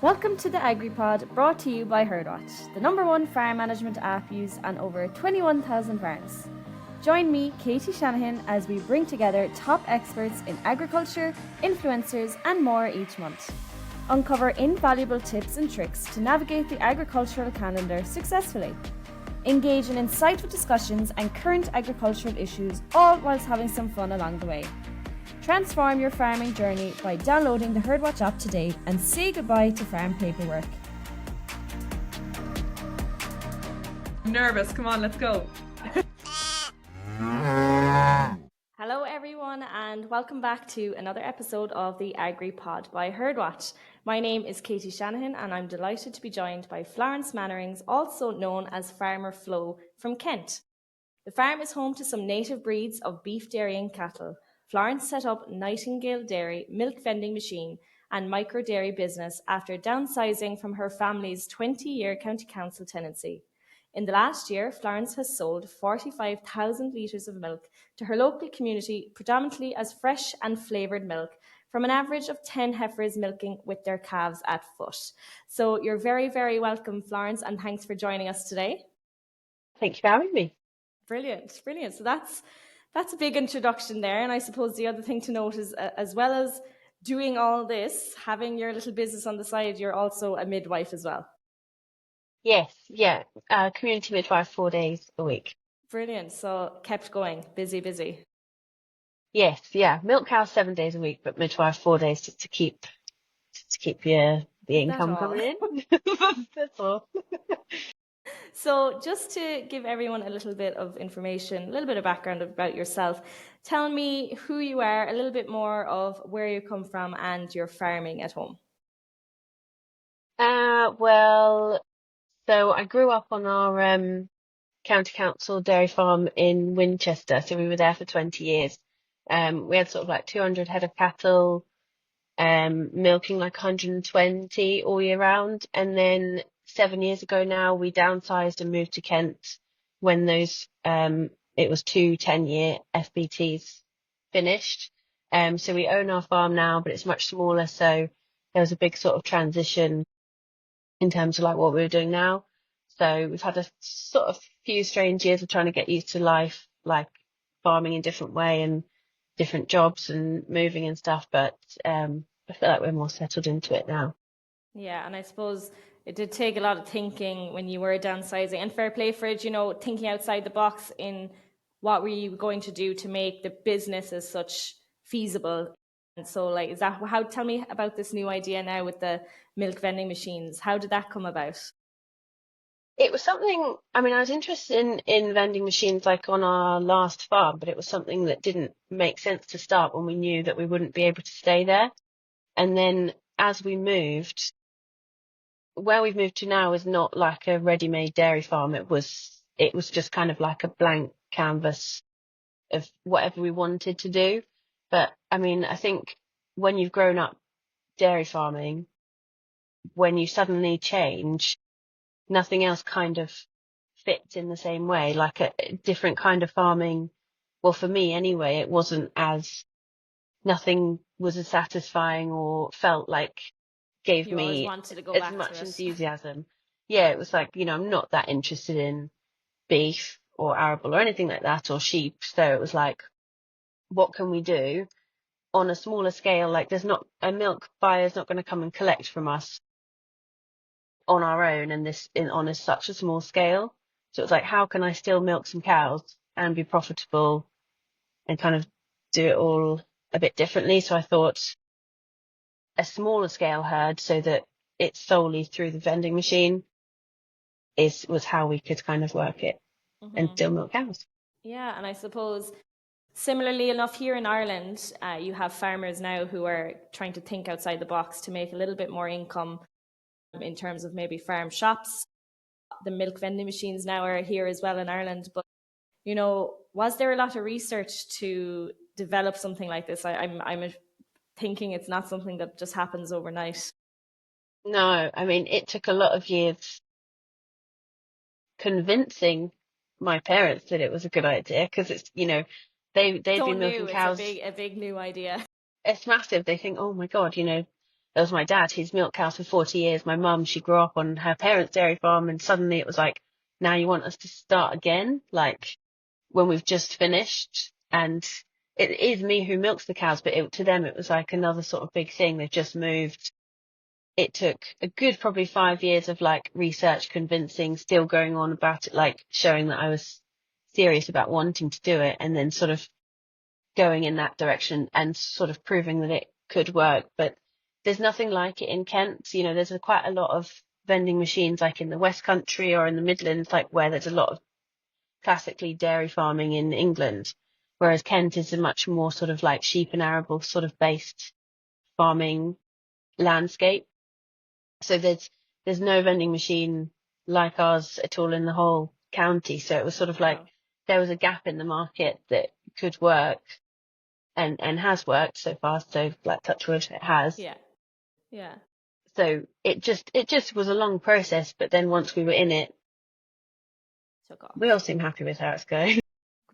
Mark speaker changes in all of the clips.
Speaker 1: Welcome to the AgriPod, brought to you by Herdwatch, the #1 farm management app used on over 21,000 farms. Join me, Katie Shanahan, as we bring together top experts in agriculture, influencers and more each month. Uncover invaluable tips and tricks to navigate the agricultural calendar successfully. Engage in insightful discussions and current agricultural issues, all whilst having some fun along the way. Transform your farming journey by downloading the Herdwatch app today and say goodbye to farm paperwork.
Speaker 2: I'm nervous. Come on, let's go.
Speaker 1: Hello everyone and welcome back to another episode of the AgriPod by Herdwatch. My name is Katie Shanahan and I'm delighted to be joined by Florence Mannerings, also known as Farmer Flo from Kent. The farm is home to some native breeds of beef, dairy and cattle. Florence set up Nightingale Dairy, milk vending machine and micro dairy business after downsizing from her family's 20-year county council tenancy. In the last year, Florence has sold 45,000 litres of milk to her local community, predominantly as fresh and flavoured milk, from an average of 10 heifers milking with their calves at foot. So you're very, very welcome, Florence, and thanks for joining us today.
Speaker 3: Thank you for having me.
Speaker 1: Brilliant, brilliant. So that's a big introduction there. And I suppose the other thing to note is, as well as doing all this, having your little business on the side, you're also a midwife as well.
Speaker 3: Yes, yeah. Community midwife 4 days a week.
Speaker 1: Brilliant. So kept going, busy.
Speaker 3: Yes, yeah. Milk cow 7 days a week, but midwife 4 days just to keep the income coming in. That's all.
Speaker 1: So just to give everyone a little bit of information, a little bit of background about yourself, tell me who you are, a little bit more of where you come from and your farming at home.
Speaker 3: So I grew up on our county council dairy farm in Winchester. So we were there for 20 years. We had sort of like 200 head of cattle, milking like 120 all year round. And then 7 years ago now, we downsized and moved to Kent when those, it was 2 10-year FBTs finished. So we own our farm now, but it's much smaller. So there was a big sort of transition in terms of like what we were doing now. So we've had a sort of few strange years of trying to get used to life, like farming in a different way and different jobs and moving and stuff. But I feel like we're more settled into it now.
Speaker 1: Yeah, and I suppose it did take a lot of thinking when you were downsizing, and fair play for it, thinking outside the box in what were you going to do to make the business as such feasible. And so tell me about this new idea now with the milk vending machines. How did that come about?
Speaker 3: It was something, I was interested in vending machines like on our last farm, but it was something that didn't make sense to start when we knew that we wouldn't be able to stay there. And then as we moved, where we've moved to now is not like a ready-made dairy farm. It was just kind of like a blank canvas of whatever we wanted to do. But I think when you've grown up dairy farming, when you suddenly change, nothing else kind of fits in the same way, like a different kind of farming. Well, for me anyway, nothing was as satisfying or felt like gave me as much enthusiasm. Yeah, it was like, I'm not that interested in beef or arable or anything like that, or sheep. So it was like, what can we do on a smaller scale? Like a milk buyer's not going to come and collect from us on our own on such a small scale. So it's like, how can I still milk some cows and be profitable and kind of do it all a bit differently? So I thought a smaller scale herd so that it's solely through the vending machine was how we could kind of work it and still milk cows.
Speaker 1: Yeah, and I suppose similarly enough here in Ireland, you have farmers now who are trying to think outside the box to make a little bit more income in terms of maybe farm shops. The milk vending machines now are here as well in Ireland. But, was there a lot of research to develop something like this? I'm thinking it's not something that just happens overnight.
Speaker 3: No, it took a lot of years convincing my parents that it was a good idea, because it's, they've been milking cows.
Speaker 1: It's a big new idea.
Speaker 3: It's massive. They think, oh my God, It was my dad, he's milked cows for 40 years. My mum, she grew up on her parents' dairy farm, and suddenly it was like, now you want us to start again, like when we've just finished. And it is me who milks the cows, but to them it was like another sort of big thing. They've just moved. It took a good probably 5 years of like research, convincing, still going on about it, like showing that I was serious about wanting to do it, and then sort of going in that direction and sort of proving that it could work. But there's nothing like it in Kent. You know, there's quite a lot of vending machines like in the West Country or in the Midlands, like where there's a lot of classically dairy farming in England, whereas Kent is a much more sort of like sheep and arable sort of based farming landscape. So there's no vending machine like ours at all in the whole county. So it was sort of like there was a gap in the market that could work, and has worked so far. So like touch wood, it has.
Speaker 1: Yeah. Yeah.
Speaker 3: So it just was a long process, but then once we were in it,
Speaker 1: Took off.
Speaker 3: we all seem happy with how it's going.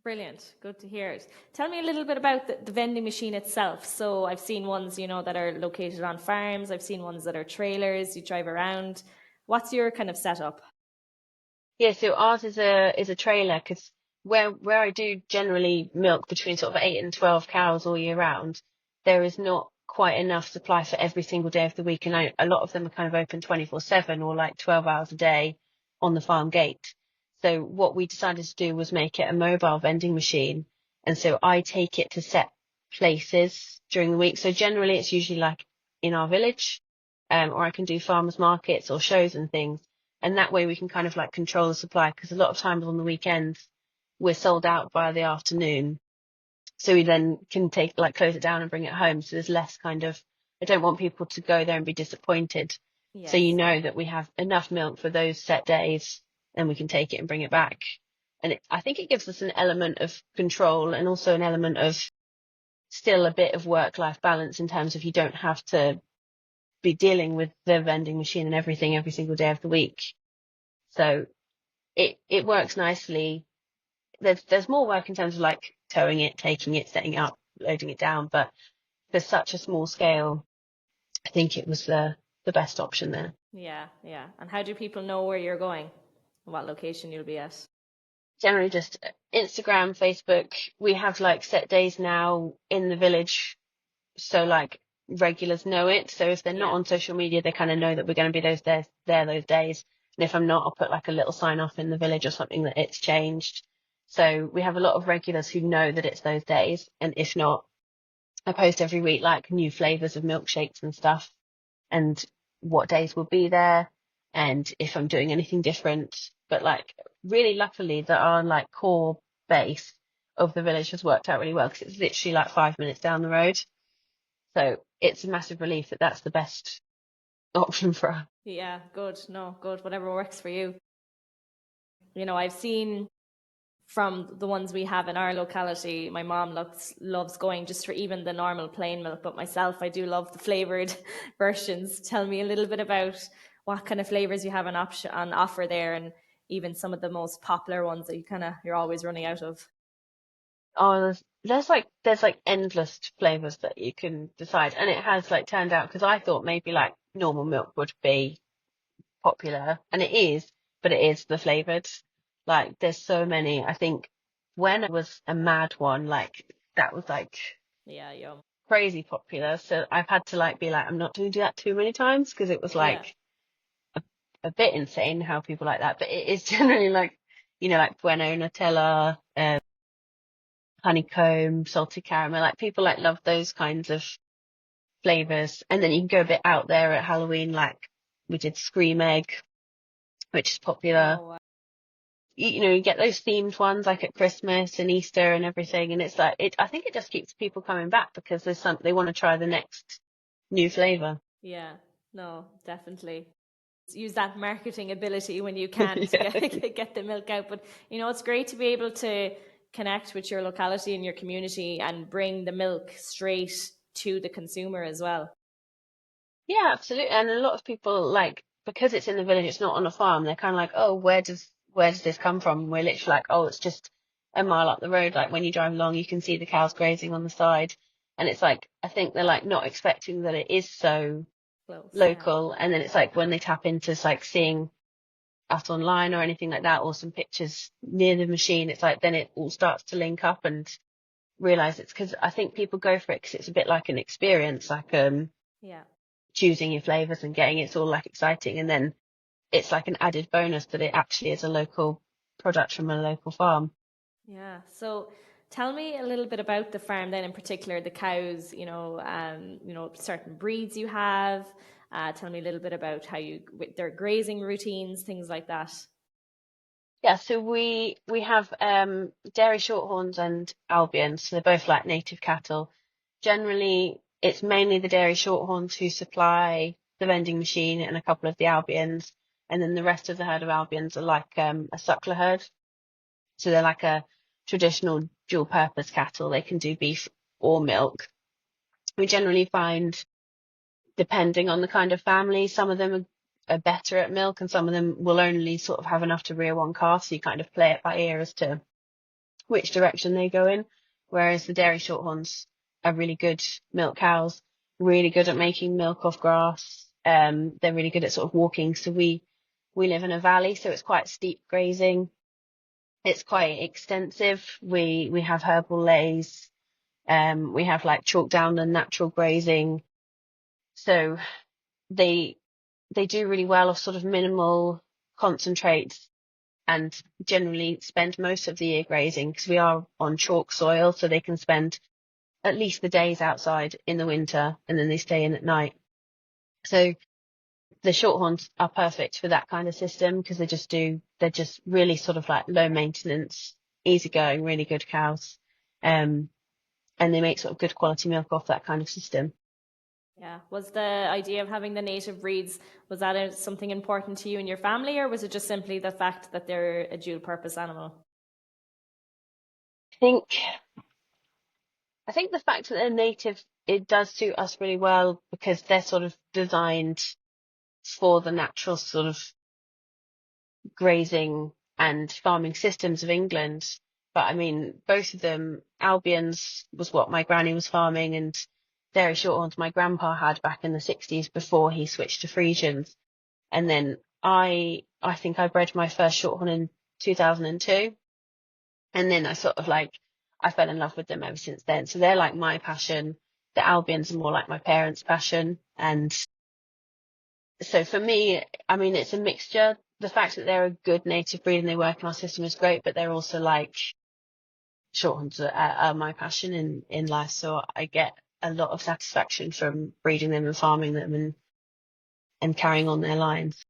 Speaker 1: Brilliant. Good to hear it. Tell me a little bit about the vending machine itself. So I've seen ones, you know, that are located on farms. I've seen ones that are trailers. You drive around. What's your kind of setup?
Speaker 3: Yeah, so ours is a trailer, because where I do generally milk between sort of 8 and 12 cows all year round, there is not quite enough supply for every single day of the week, and a lot of them are kind of open 24/7 or like 12 hours a day on the farm gate. So what we decided to do was make it a mobile vending machine, and so I take it to set places during the week. So generally it's usually like in our village, or I can do farmers markets or shows and things. And that way we can kind of like control the supply, because a lot of times on the weekends we're sold out by the afternoon. So we then can close it down and bring it home. So there's less kind of, I don't want people to go there and be disappointed.
Speaker 1: Yes.
Speaker 3: So you know that we have enough milk for those set days, and we can take it and bring it back. And I think it gives us an element of control, and also an element of still a bit of work-life balance, in terms of you don't have to be dealing with the vending machine and everything every single day of the week. So it works nicely. There's more work in terms of like towing it, taking it, setting it up, loading it down, but for such a small scale, I think it was the best option there.
Speaker 1: Yeah, yeah. And how do people know where you're going? What location you'll be at?
Speaker 3: Generally just Instagram, Facebook. We have like set days now in the village, so like regulars know it. So if they're not on social media, they kind of know that we're going to be those days. And if I'm not, I'll put like a little sign off in the village or something that it's changed. So we have a lot of regulars who know that it's those days. And if not, I post every week like new flavors of milkshakes and stuff, and what days will be there, and if I'm doing anything different. But like really luckily that our like core base of the village has worked out really well, because it's literally like 5 minutes down the road. So it's a massive relief that that's the best option for us.
Speaker 1: Yeah, good. No, good. Whatever works for you. You know, I've seen from the ones we have in our locality, my mom loves going just for even the normal plain milk, but myself, I do love the flavoured versions. Tell me a little bit about what kind of flavours you have on offer there, and even some of the most popular ones that you're always running out of.
Speaker 3: Oh, there's like endless flavors that you can decide, and it has like turned out, because I thought maybe like normal milk would be popular, and it is, but it is the flavored. Like there's so many. I think when it was a mad one, like that was like
Speaker 1: Yeah.
Speaker 3: crazy popular. So I've had to like be like, I'm not going to do that too many times, because it was like a bit insane how people like that. But it is generally like, you know, like Bueno, Nutella, honeycomb, salted caramel. Like people like love those kinds of flavors. And then you can go a bit out there at Halloween, like we did Scream Egg, which is popular.
Speaker 1: Oh, wow.
Speaker 3: You know, you get those themed ones like at Christmas and Easter and everything, and it's like I think it just keeps people coming back, because they want to try the next new flavor.
Speaker 1: Yeah, no, definitely. Use that marketing ability when you can to get the milk out. But you know, it's great to be able to connect with your locality and your community and bring the milk straight to the consumer as well.
Speaker 3: Yeah, absolutely. And a lot of people, like, because it's in the village, it's not on a farm, they're kind of like, oh, where does this come from? And we're literally like, oh, it's just a mile up the road. Like when you drive along, you can see the cows grazing on the side. And it's like, I think they're like not expecting that it is so
Speaker 1: Close, yeah.
Speaker 3: local. And then it's like when they tap into like seeing us online or anything like that, or some pictures near the machine, it's like then it all starts to link up and realize it's because I think people go for it because it's a bit like an experience, like
Speaker 1: Yeah.
Speaker 3: choosing your flavors and getting it's all like exciting, and then it's like an added bonus that it actually is a local product from a local farm.
Speaker 1: Yeah. So tell me a little bit about the farm then, in particular the cows, certain breeds you have. Tell me a little bit about how with their grazing routines, things like that.
Speaker 3: Yeah, so we have dairy shorthorns and Albions, so they're both like native cattle. Generally, it's mainly the dairy shorthorns who supply the vending machine and a couple of the Albions, and then the rest of the herd of Albions are like a suckler herd. So they're like a traditional dual purpose cattle. They can do beef or milk. We generally find, depending on the kind of family, some of them are better at milk and some of them will only sort of have enough to rear one calf. So you kind of play it by ear as to which direction they go in. Whereas the dairy shorthorns are really good milk cows, really good at making milk off grass. They're really good at sort of walking. So we live in a valley, so it's quite steep grazing. It's quite extensive. We have herbal lays. We have like chalk down and natural grazing. So they they do really well off sort of minimal concentrates and generally spend most of the year grazing because we are on chalk soil, so they can spend at least the days outside in the winter and then they stay in at night. So the shorthorns are perfect for that kind of system because they're just really sort of like low maintenance, easy going, really good cows. Um, and they make sort of good quality milk off that kind of system.
Speaker 1: Yeah. Was the idea of having the native breeds, was that something important to you and your family, or was it just simply the fact that they're a dual purpose animal?
Speaker 3: I think I think the fact that they're native, it does suit us really well because they're sort of designed for the natural sort of grazing and farming systems of England. But I mean, both of them, Albions was what my granny was farming, and dairy shorthorns my grandpa had back in the 60s before he switched to Friesians. And then I think I bred my first shorthorn in 2002. And then I fell in love with them ever since then. So they're like my passion. The Albions are more like my parents' passion. And so for me, I mean, it's a mixture. The fact that they're a good native breed and they work in our system is great, but they're also like shorthorns are my passion in life. So I get a lot of satisfaction from breeding them and farming them and carrying on their lines.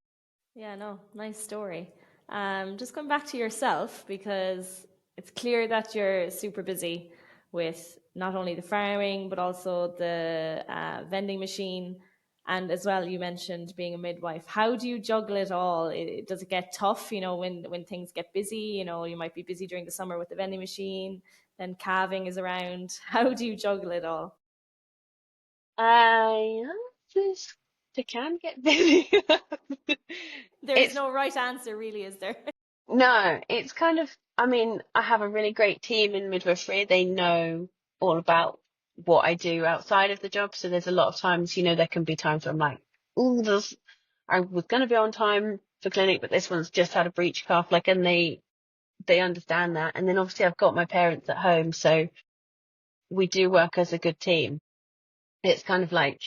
Speaker 1: Yeah, no, nice story. Just going back to yourself, because it's clear that you're super busy with not only the farming, but also the vending machine. And as well, you mentioned being a midwife. How do you juggle it all? Does it get tough, when things get busy? You might be busy during the summer with the vending machine, then calving is around. How do you juggle it all?
Speaker 3: I just they can get busy.
Speaker 1: There's
Speaker 3: It's
Speaker 1: no right answer, really, is there?
Speaker 3: No, it's kind of, I mean, I have a really great team in midwifery. They know all about what I do outside of the job. So there's a lot of times, there can be times where I'm like, oh, I was going to be on time for clinic, but this one's just had a breech calf. Like, and they understand that. And then obviously I've got my parents at home. So we do work as a good team. It's kind of like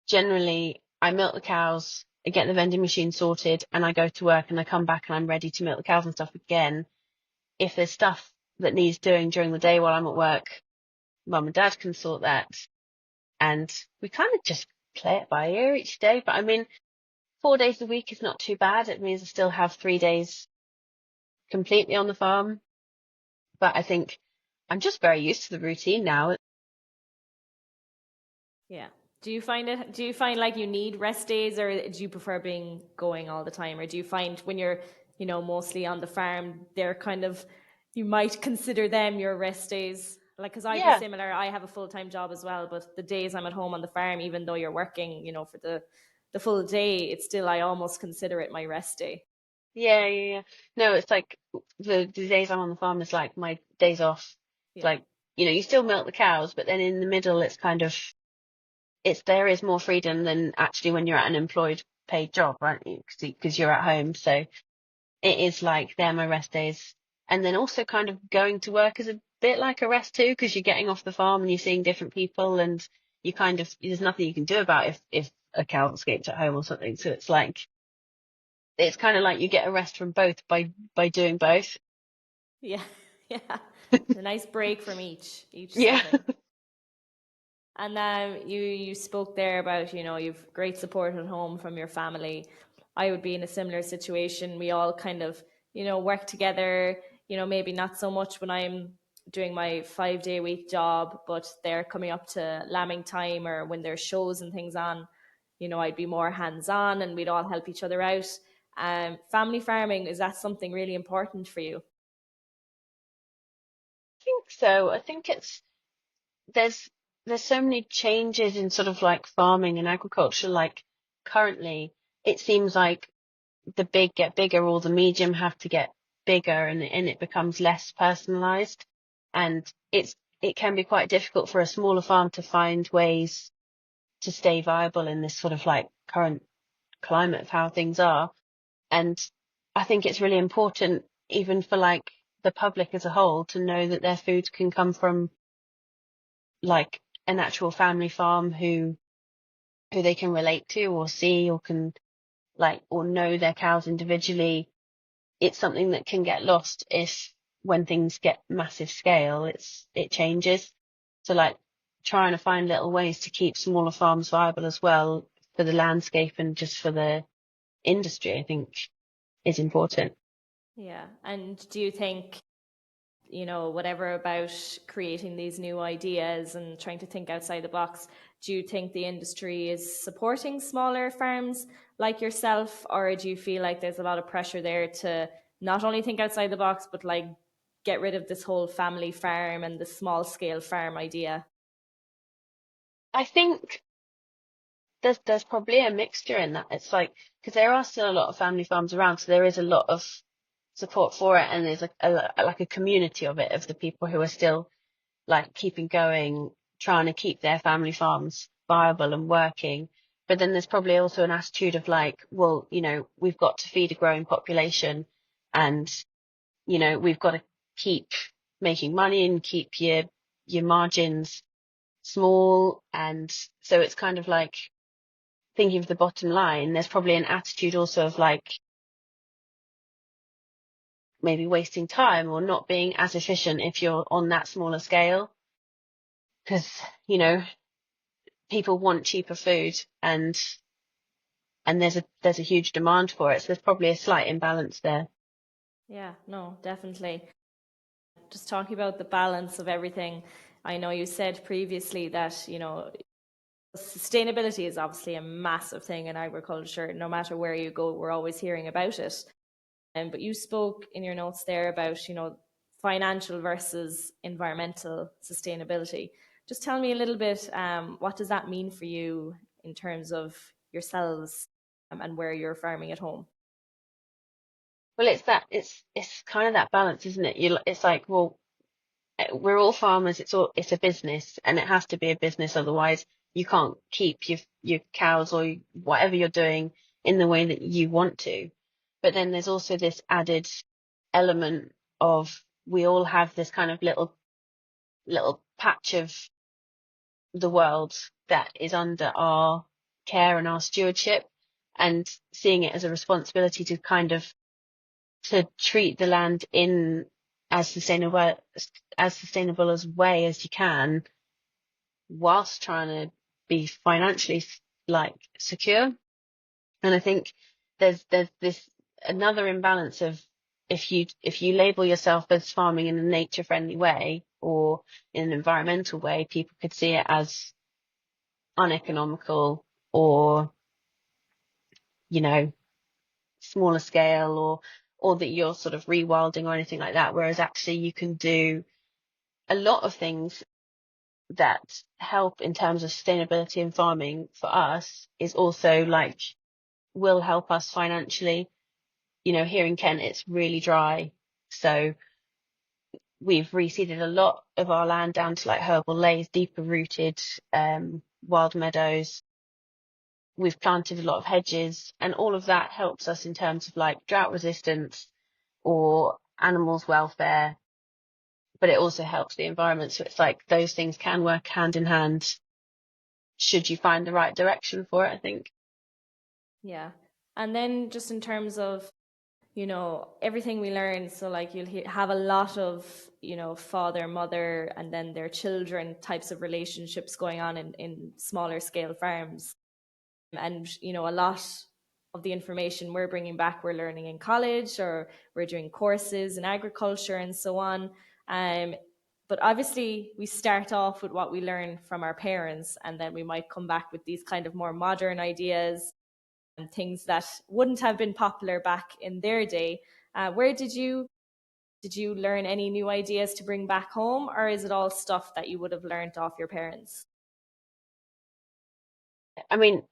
Speaker 3: generally I milk the cows, I get the vending machine sorted and I go to work and I come back and I'm ready to milk the cows and stuff again. If there's stuff that needs doing during the day while I'm at work, mum and dad can sort that. And we kind of just play it by ear each day. But I mean, 4 days a week is not too bad. It means I still have 3 days completely on the farm. But I think I'm just very used to the routine now.
Speaker 1: Yeah. Do you find like you need rest days, or do you prefer being going all the time? Or do you find when you're, mostly on the farm, they're kind of, you might consider them your rest days? Like, cause I'd be
Speaker 3: Yeah,
Speaker 1: similar. I have a full-time job as well, but the days I'm at home on the farm, even though you're working, for the full day, it's still, I almost consider it my rest day.
Speaker 3: yeah. No, it's like the days I'm on the farm is like my days off. It's
Speaker 1: Yeah.
Speaker 3: like, you still milk the cows, but then in the middle, it's kind of there is more freedom than actually when you're at an employed paid job, right? Because you're at home. So it is like they're my rest days. And then also kind of going to work is a bit like a rest too, because you're getting off the farm and you're seeing different people, and you kind of, there's nothing you can do about if a cow escaped at home or something. So it's kind of like you get a rest from both by doing both.
Speaker 1: Yeah, yeah. A nice break from each
Speaker 3: Yeah.
Speaker 1: setting. And you spoke there about, you've great support at home from your family. I would be in a similar situation. We all kind of, work together, maybe not so much when I'm doing my 5 day week job, but they're coming up to lambing time or when there's shows and things on, I'd be more hands on and we'd all help each other out. Family farming, is that something really important for you?
Speaker 3: I think so. I think there's there's so many changes in sort of like farming and agriculture. Like currently, it seems like the big get bigger or the medium have to get bigger, and it becomes less personalized. And it can be quite difficult for a smaller farm to find ways to stay viable in this sort of like current climate of how things are. And I think it's really important, even for like the public as a whole, to know that their food can come from like an actual family farm who they can relate to or see or can like or know their cows individually. It's something that can get lost if when things get massive scale, it changes. So like trying to find little ways to keep smaller farms viable as well for the landscape and just for the industry, I think is important.
Speaker 1: Yeah. And do you think, whatever about creating these new ideas and trying to think outside the box, do you think the industry is supporting smaller farms like yourself, or do you feel like there's a lot of pressure there to not only think outside the box, but like get rid of this whole family farm and the small scale farm idea?
Speaker 3: I think there's probably a mixture in that. It's like because there are still a lot of family farms around, so there is a lot of support for it, and there's like a community of it of the people who are still like keeping going, trying to keep their family farms viable and working. But then there's probably also an attitude of like, well, we've got to feed a growing population, and we've got to keep making money and keep your margins small. And so it's kind of like thinking of the bottom line. There's probably an attitude also of like maybe wasting time or not being as efficient if you're on that smaller scale. Because, people want cheaper food, and there's a huge demand for it. So there's probably a slight imbalance there.
Speaker 1: Yeah, no, definitely. Just talking about the balance of everything, I know you said previously that, sustainability is obviously a massive thing in agriculture. No matter where you go, we're always hearing about it. But you spoke in your notes there about, financial versus environmental sustainability. Just tell me a little bit, what does that mean for you in terms of yourselves, and where you're farming at home?
Speaker 3: Well, it's kind of that balance, isn't it? It's like, well, we're all farmers. It's a business, and it has to be a business. Otherwise, you can't keep your cows or whatever you're doing in the way that you want to. But then there's also this added element of we all have this kind of little patch of the world that is under our care and our stewardship, and seeing it as a responsibility to kind of to treat the land in as sustainable as way as you can, whilst trying to be financially like secure. And I think there's this another imbalance of if you label yourself as farming in a nature friendly way or in an environmental way, people could see it as uneconomical or, you know, smaller scale or that you're sort of rewilding or anything like that. Whereas actually you can do a lot of things that help in terms of sustainability in farming for us is also like will help us financially. Here in Kent, it's really dry. So we've reseeded a lot of our land down to like herbal lays, deeper rooted, wild meadows. We've planted a lot of hedges, and all of that helps us in terms of like drought resistance or animals' welfare, but it also helps the environment. So it's like those things can work hand in hand should you find the right direction for it, I think.
Speaker 1: Yeah. And then just in terms of, everything we learn, so like you'll have a lot of, father, mother, and then their children types of relationships going on in smaller scale farms. And, a lot of the information we're bringing back, we're learning in college, or we're doing courses in agriculture and so on. Um, but obviously, we start off with what we learn from our parents, and then we might come back with these kind of more modern ideas and things that wouldn't have been popular back in their day. Where did you learn any new ideas to bring back home, or is it all stuff that you would have learned off your parents?
Speaker 3: I mean,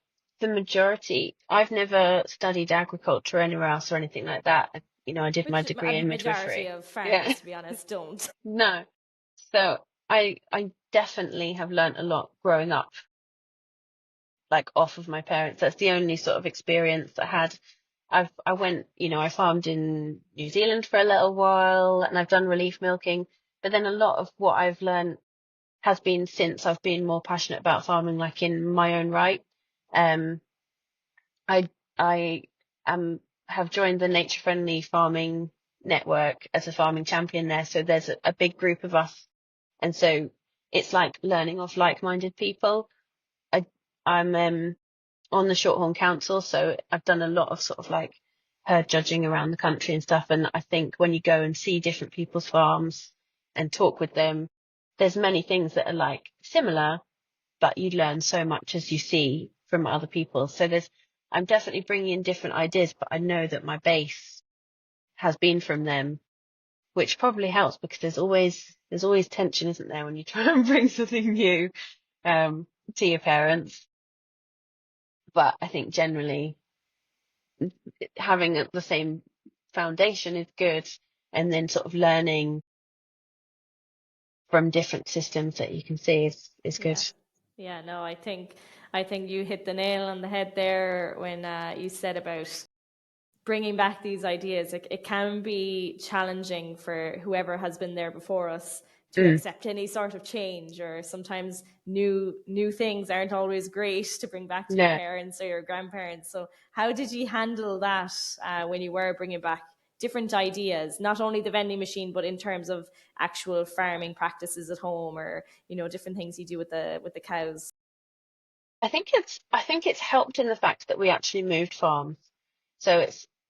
Speaker 3: the majority, I've never studied agriculture anywhere else or anything like that. I did my
Speaker 1: Which
Speaker 3: degree
Speaker 1: a
Speaker 3: in
Speaker 1: majority
Speaker 3: midwifery.
Speaker 1: of
Speaker 3: Yeah,
Speaker 1: farmers, to be honest, don't.
Speaker 3: no. So I definitely have learnt a lot growing up, like off of my parents. That's the only sort of experience I had. I went, I farmed in New Zealand for a little while and I've done relief milking, but then a lot of what I've learned has been since I've been more passionate about farming, like in my own right. Um, I I am have joined the nature friendly farming network as a farming champion there. So there's a big group of us, and so it's like learning off like-minded people. I I'm on the Shorthorn Council, so I've done a lot of sort of like herd judging around the country and stuff. And I think when you go and see different people's farms and talk with them, there's many things that are like similar, but you learn so much as you see from other people. So I'm definitely bringing in different ideas, but I know that my base has been from them, which probably helps because there's always tension, isn't there, when you try and bring something new to your parents. But I think generally having the same foundation is good, and then sort of learning from different systems that you can see is good.
Speaker 1: Yeah. Yeah, no, I think you hit the nail on the head there when you said about bringing back these ideas. It can be challenging for whoever has been there before us to
Speaker 3: Mm,
Speaker 1: accept any sort of change, or sometimes new things aren't always great to bring back to your
Speaker 3: no.
Speaker 1: parents or your grandparents. So how did you handle that when you were bringing back different ideas, not only the vending machine, but in terms of actual farming practices at home, or different things you do with the cows?
Speaker 3: I think it's helped in the fact that we actually moved farms. So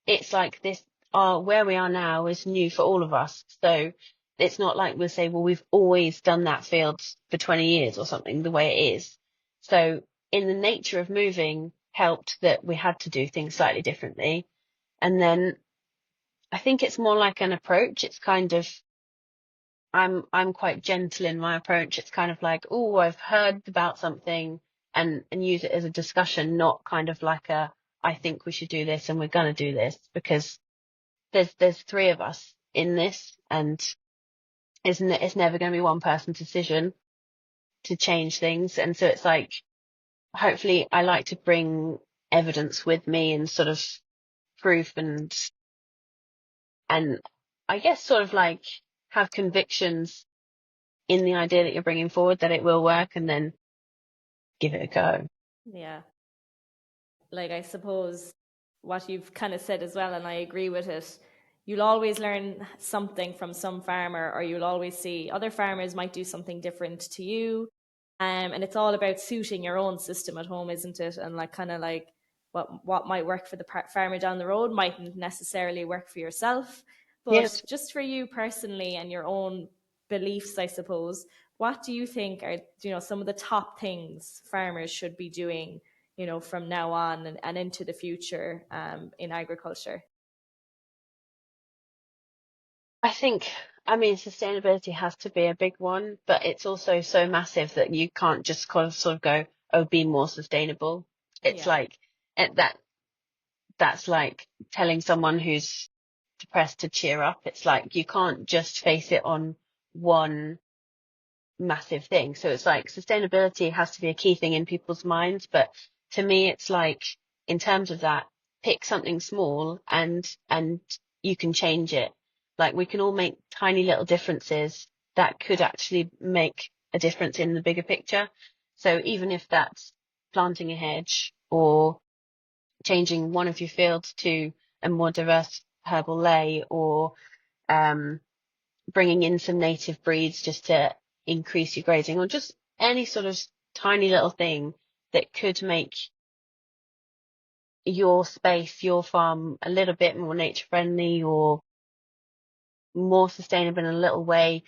Speaker 3: it's like this where we are now is new for all of us. So it's not like we'll say, well, we've always done that field for 20 years or something, the way it is. So in the nature of moving helped that we had to do things slightly differently. And then I think it's more like an approach. It's kind of I'm quite gentle in my approach. It's kind of like, oh, I've heard about something, and use it as a discussion, not kind of like I think we should do this and we're gonna do this, because there's three of us in this, and it's never going to be one person's decision to change things. And so it's like, hopefully I like to bring evidence with me and sort of proof, and I guess sort of like have convictions in the idea that you're bringing forward that it will work, and then give it a go.
Speaker 1: Yeah. Like, I suppose what you've kind of said as well, and I agree with it, you'll always learn something from some farmer, or you'll always see other farmers might do something different to you. And it's all about suiting your own system at home, isn't it? And like, kind of like, what might work for the farmer down the road mightn't necessarily work for yourself. But
Speaker 3: Yes,
Speaker 1: just for you personally and your own beliefs, I suppose, what do you think are, some of the top things farmers should be doing, from now on and into the future, in agriculture?
Speaker 3: I think, I mean, sustainability has to be a big one, but it's also so massive that you can't just kind of sort of go, oh, be more sustainable. It's
Speaker 1: Yeah.
Speaker 3: like, that's like telling someone who's depressed to cheer up. It's like you can't just face it on one massive thing. So it's like sustainability has to be a key thing in people's minds. But to me, it's like, in terms of that, pick something small and you can change it. Like, we can all make tiny little differences that could actually make a difference in the bigger picture. So even if that's planting a hedge or changing one of your fields to a more diverse herbal lay, or bringing in some native breeds just to increase your grazing, or just any sort of tiny little thing that could make your space, your farm, a little bit more nature friendly or more sustainable in a little way,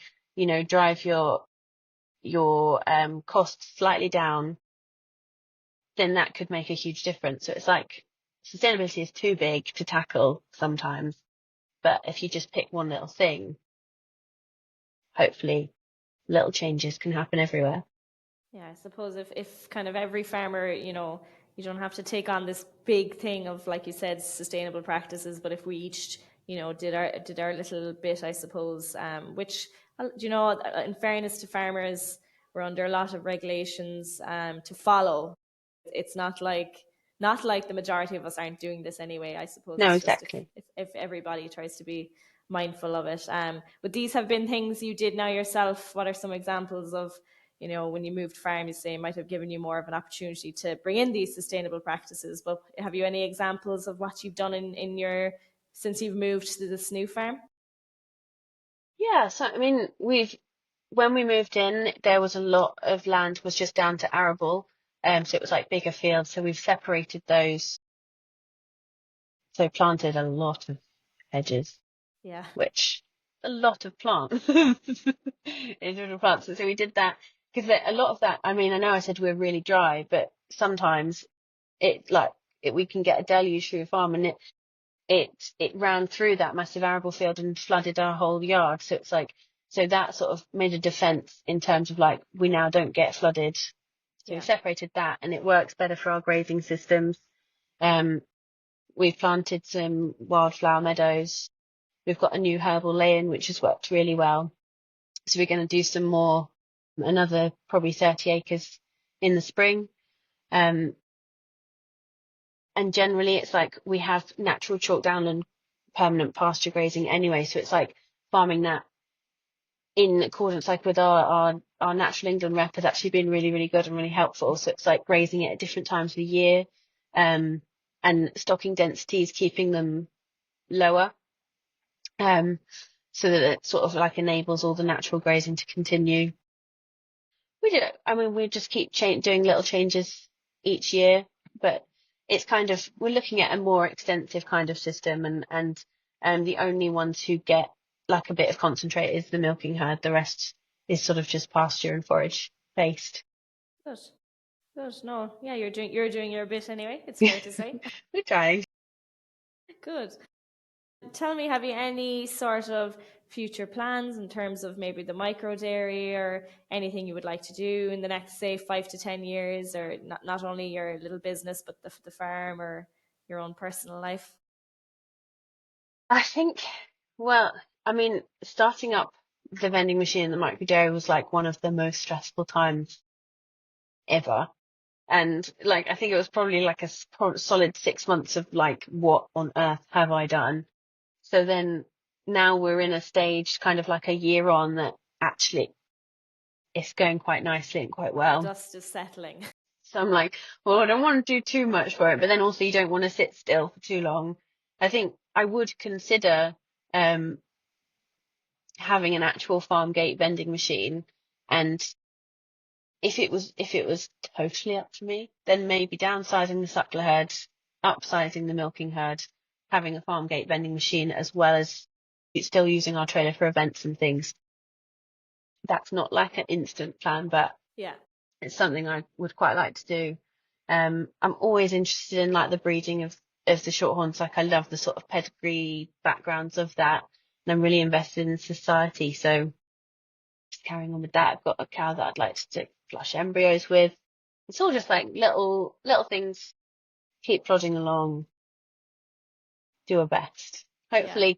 Speaker 3: drive your costs slightly down, then that could make a huge difference. So it's like, sustainability is too big to tackle sometimes, but if you just pick one little thing, hopefully little changes can happen everywhere.
Speaker 1: Yeah, I suppose if kind of every farmer, you don't have to take on this big thing of, like you said, sustainable practices, but if we each, did our little bit, I suppose, which, in fairness to farmers, we're under a lot of regulations to follow. It's not like the majority of us aren't doing this anyway. I suppose
Speaker 3: No,
Speaker 1: it's just if
Speaker 3: exactly.
Speaker 1: if, if everybody tries to be mindful of it. But these have been things you did now yourself. What are some examples of, when you moved farm, you say it might have given you more of an opportunity to bring in these sustainable practices, but have you any examples of what you've done in your, since you've moved to this new farm?
Speaker 3: Yeah, so I mean, when we moved in, there was a lot of land was just down to arable, so it was like bigger fields. So we've separated those, so planted a lot of hedges,
Speaker 1: Yeah.
Speaker 3: which a lot of plants, individual plants. So we did that because a lot of that. I mean, I know I said we're really dry, but sometimes we can get a deluge through a farm, and it ran through that massive arable field and flooded our whole yard. So it's like, so that sort of made a defense in terms of like, we now don't get flooded. So we
Speaker 1: Yeah.
Speaker 3: separated that, and it works better for our grazing systems. Um, we've planted some wildflower meadows. We've got a new herbal lay-in, which has worked really well. So we're going to do some more, another probably 30 acres in the spring. Um, and generally it's like we have natural chalk downland permanent pasture grazing anyway. So it's like farming that in accordance, like with our Natural England rep has actually been really, really good and really helpful. So it's like grazing it at different times of the year, and stocking densities, keeping them lower, um, so that it sort of like enables all the natural grazing to continue. We just keep doing little changes each year, but it's kind of, we're looking at a more extensive kind of system, and the only ones who get like a bit of concentrate is the milking herd. The rest is sort of just pasture and forage based.
Speaker 1: Good. Good. No, yeah, you're doing your bit anyway, it's fair to say.
Speaker 3: We're trying.
Speaker 1: Good. Tell me, have you any sort of future plans in terms of maybe the micro dairy, or anything you would like to do in the next, say, 5 to 10 years, or not only your little business, but the farm or your own personal life?
Speaker 3: I think, well, I mean, starting up the vending machine and the micro dairy was like one of the most stressful times ever. And like, I think it was probably like a solid 6 months of like, what on earth have I done? So then now we're in a stage, kind of like a year on, that actually it's going quite nicely and quite
Speaker 1: The
Speaker 3: well.
Speaker 1: dust is settling.
Speaker 3: So I'm like, well, I don't want to do too much for it, but then also you don't want to sit still for too long. I think I would consider um having an actual farm gate vending machine, and if it was totally up to me, then maybe downsizing the suckler herd, upsizing the milking herd, having a farm gate vending machine, as well as still using our trailer for events and things. That's not like an instant plan, but
Speaker 1: Yeah.
Speaker 3: it's something I would quite like to do. I'm always interested in like the breeding of the shorthorns. Like, I love the sort of pedigree backgrounds of that, and I'm really invested in society. So just carrying on with that, I've got a cow that I'd like to flush embryos with. It's all just like little things. Keep plodding along, do our best.
Speaker 1: Yeah.
Speaker 3: Hopefully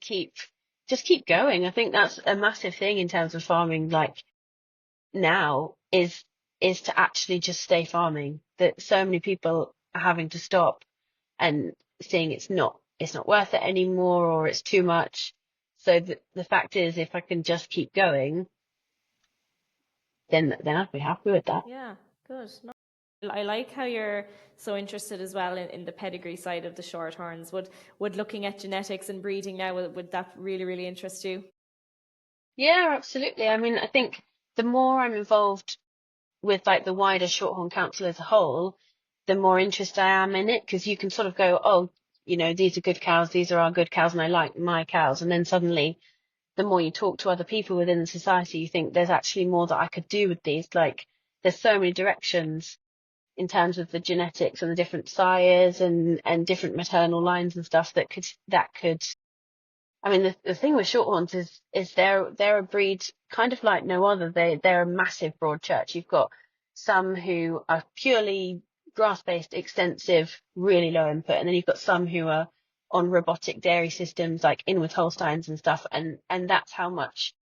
Speaker 3: just keep going. I think that's a massive thing in terms of farming. Like, now is to actually just stay farming. That so many people are having to stop and seeing it's not worth it anymore, or it's too much. So the fact is, if I can just keep going, then I'd be happy with that.
Speaker 1: Yeah, good. No, I like how you're so interested as well in the pedigree side of the shorthorns. Would looking at genetics and breeding now, would that really, really interest you?
Speaker 3: Yeah, absolutely. I mean, I think the more I'm involved with like the wider Shorthorn Council as a whole, the more interested I am in it, because you can sort of go, oh, these are good cows, these are our good cows, and I like my cows. And then suddenly, the more you talk to other people within the society, you think there's actually more that I could do with these. Like, there's so many directions in terms of the genetics and the different sires and different maternal lines and stuff that could. I mean, the thing with Shorthorns is they're a breed kind of like no other. They're a massive broad church. You've got some who are purely grass-based, extensive, really low input, and then you've got some who are on robotic dairy systems like in with Holsteins and stuff, and that's how much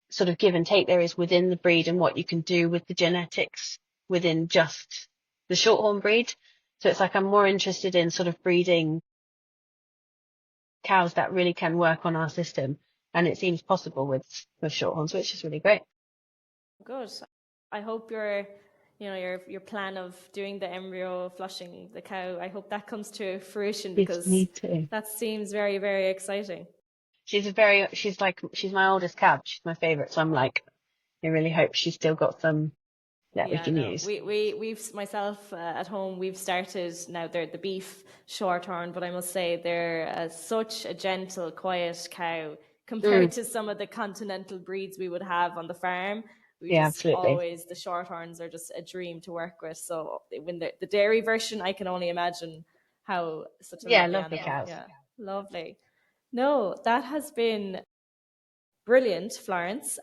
Speaker 3: sort of give and take there is within the breed and what you can do with the genetics within just the Shorthorn breed. So it's like I'm more interested in sort of breeding cows that really can work on our system, and it seems possible with Shorthorns, which is really great.
Speaker 1: Good. I hope your plan of doing the embryo flushing the cow, I hope that comes to fruition, because
Speaker 3: Me too.
Speaker 1: that seems very, very exciting.
Speaker 3: She's my oldest cab. She's my favorite. So I'm like, I really hope she's still got some that we can use.
Speaker 1: We've myself at home, we've started now. They're the beef shorthorn, but I must say they're such a gentle, quiet cow compared to some of the continental breeds we would have on the farm.
Speaker 3: Absolutely.
Speaker 1: The shorthorns are just a dream to work with. So when the dairy version, I can only imagine how such a lovely
Speaker 3: lovely
Speaker 1: animal.
Speaker 3: cows.
Speaker 1: Yeah, lovely. No, that has been brilliant, Florence.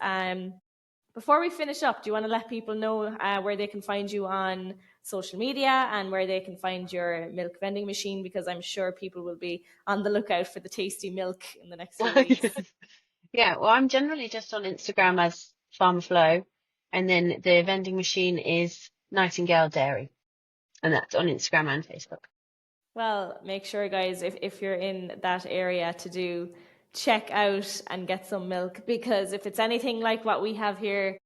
Speaker 1: Before we finish up, do you want to let people know where they can find you on social media and where they can find your milk vending machine? Because I'm sure people will be on the lookout for the tasty milk in the next few weeks.
Speaker 3: Yeah, well, I'm generally just on Instagram as Farmer Flow, and then the vending machine is Nightingale Dairy, and that's on Instagram and Facebook.
Speaker 1: Well, make sure, guys, if you're in that area, to check out and get some milk, because if it's anything like what we have here,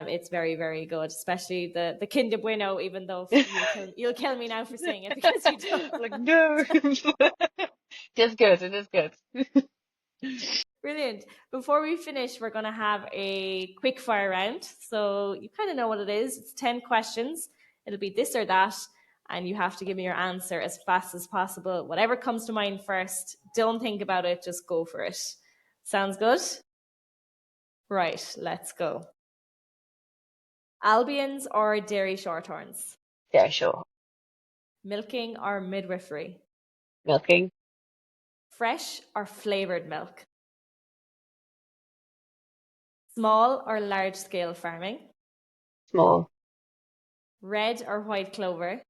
Speaker 1: it's very, very good, especially the Kinder Bueno, even though you'll kill me now for saying it because you don't.
Speaker 3: Like, no. It is good. It is good.
Speaker 1: Brilliant. Before we finish, we're going to have a quick fire round. So you kind of know what it is. It's 10 questions. It'll be this or that, and you have to give me your answer as fast as possible. Whatever comes to mind first, don't think about it, just go for it. Sounds good? Right, let's go. Albions or dairy shorthorns?
Speaker 3: Yeah, sure.
Speaker 1: Milking or midwifery?
Speaker 3: Milking.
Speaker 1: Fresh or flavored milk? Small or large scale farming?
Speaker 3: Small.
Speaker 1: Red or white clover?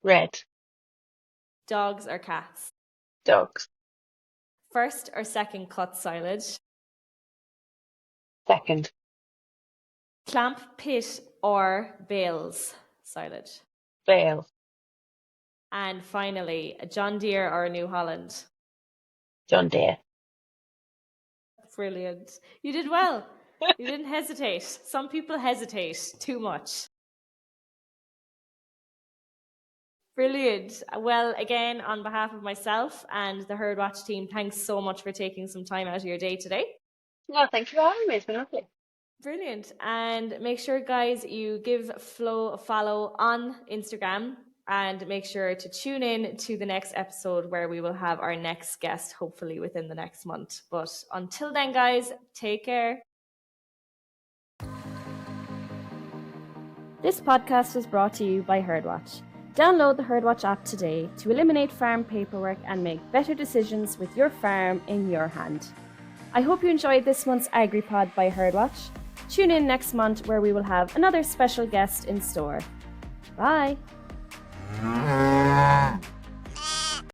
Speaker 3: Red.
Speaker 1: Dogs or cats?
Speaker 3: Dogs.
Speaker 1: First or second cut silage?
Speaker 3: Second.
Speaker 1: Clamp pit or bales silage?
Speaker 3: Bale.
Speaker 1: And finally, a John Deere or a New Holland?
Speaker 3: John Deere.
Speaker 1: Brilliant. You did well. You didn't hesitate. Some people hesitate too much. Brilliant. Well, again, on behalf of myself and the Herdwatch team, thanks so much for taking some time out of your day today.
Speaker 3: No, thank you for having me. It's been lovely.
Speaker 1: Brilliant. And make sure, guys, you give Flo a follow on Instagram, and make sure to tune in to the next episode where we will have our next guest, hopefully within the next month. But until then, guys, take care. This podcast was brought to you by Herdwatch. Download the Herdwatch app today to eliminate farm paperwork and make better decisions with your farm in your hand. I hope you enjoyed this month's AgriPod by Herdwatch. Tune in next month where we will have another special guest in store. Bye!